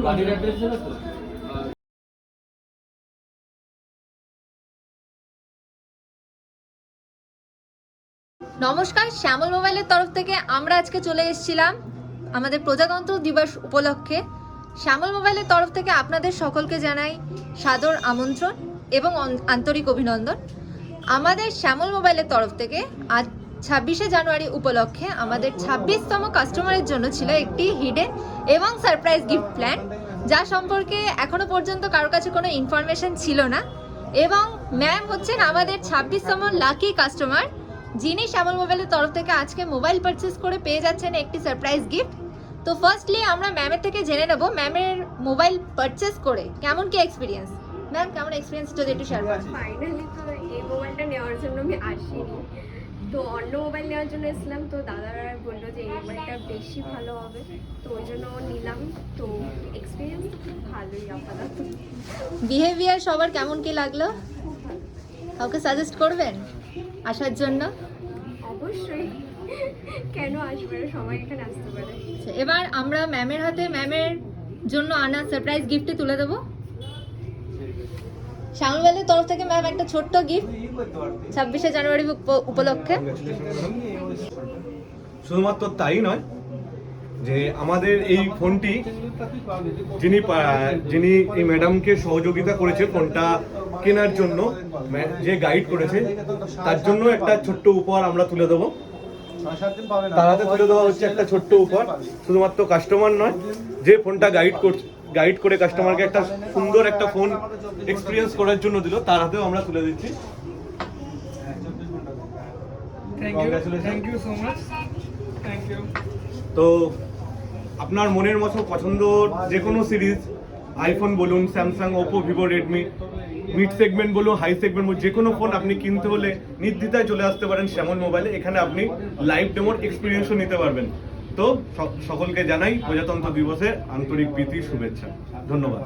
বাড়ির অ্যাড্রেস দেবে তো? নমস্কার, শ্যামল মোবাইলের তরফ থেকে আমরা আজকে চলে এসেছিলাম আমাদের প্রজাতন্ত্র দিবস উপলক্ষে। শ্যামল মোবাইলের তরফ থেকে আপনাদের সকলকে জানাই সাদর আমন্ত্রণ এবং আন্তরিক অভিনন্দন। আমাদের শ্যামল মোবাইলের তরফ থেকে আজ 26শে জানুয়ারি উপলক্ষে আমাদের 26তম কাস্টমারের জন্য ছিল একটি হিডেন এবং সারপ্রাইজ গিফট প্ল্যান, যা সম্পর্কে এখনো পর্যন্ত কারোর কাছে কোনো ইনফরমেশন ছিল না। এবং ম্যাম হচ্ছেন আমাদের 26তম লাকি কাস্টমার, যিনি শ্যামল মোবাইলের তরফ থেকে আজকে মোবাইল পারচেস করে পেয়ে যাচ্ছেন একটি সারপ্রাইজ গিফট। তো ফার্স্টলি আমরা ম্যামের থেকে জেনে নেব ম্যামের মোবাইল পারচেস করে কেমন কি এক্সপিরিয়েন্স। ম্যাম, কেমন এক্সপিরিয়েন্স যদি একটু শেয়ার করেন। ফাইনালি তো এই মোবাইলটা নেওয়ার জন্য আমি আসিনি, তো অন্য মোবাইল নেওয়ার জন্য এসেছিলাম। তো দাদারা বললো যে এই মোবাইলটা বেশি ভালো হবে, তো ওই জন্য নিলাম। তো এক্সপিরিয়েন্স খুব ভালোই আপাতত। বিহেভিয়ার সবার কেমন কি লাগলো? খুব ভালো, কাউকে সাজেস্ট করবেন আসার জন্য? অবশ্যই, কেন আসবে না, সবাই এখানে আসতে পারে। এবার আমরা ম্যামের হাতে ম্যামের জন্য আনা সারপ্রাইজ গিফটটি তুলে দেবো। শ্যামল মোবাইলের তরফ থেকে ম্যাম একটা ছোট্ট গিফট 26শে জানুয়ারি উপলক্ষে। শুধুমাত্র তাই নয়, যে আমাদের এই ফোনটি যিনি এই ম্যাডামকে সহযোগিতা করেছে ফোনটা কেনার জন্য, যে গাইড করেছে, তার জন্য একটা ছোট্ট উপহার আমরা তুলে দেবো। তার হাতে তুলে দেওয়া হচ্ছে একটা ছোট্ট উপহার। শুধুমাত্র কাস্টমার নয়, যে ফোনটা গাইড করে কাস্টমারকে একটা সুন্দর একটা ফোন এক্সপিরিয়েন্স করার জন্য দিল, তার হাতেও আমরা তুলে দিচ্ছি। Thank you so much, thank you. তো আপনার মনের মতো পছন্দ যে কোনো সিরিজ, আইফোন বলুন, Samsung, Oppo, Vivo, Redmi, mid segment বলুন, হাই সেগমেন্ট বলুন, যে কোনো ফোন আপনি কিনতে হলে নির্দ্বিধায় চলে আসতে পারেন শ্যামল মোবাইলে। এখানে আপনি লাইভ ডেমোর এক্সপিরিয়েন্সও নিতে পারবেন। তো সকলকে জানাই প্রজাতন্ত্র দিবসের আন্তরিক প্রীতি শুভেচ্ছা। ধন্যবাদ।